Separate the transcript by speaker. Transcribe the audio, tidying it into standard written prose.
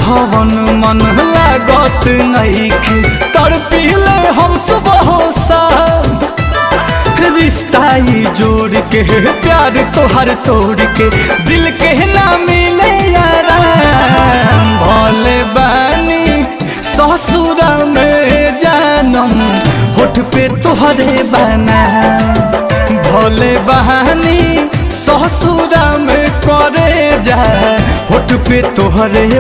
Speaker 1: जवन मन लागत नइखे तड़पिले हम सुबह शाम। रिश्ता ही जोड़ के प्यार तोहर तोड़ के दिल के ना मिले आराम। भोले बानी ससुर में जानम होठ पे तोहरे बना। भोले बहानी ससुर में करे जा होठ पे तोहरे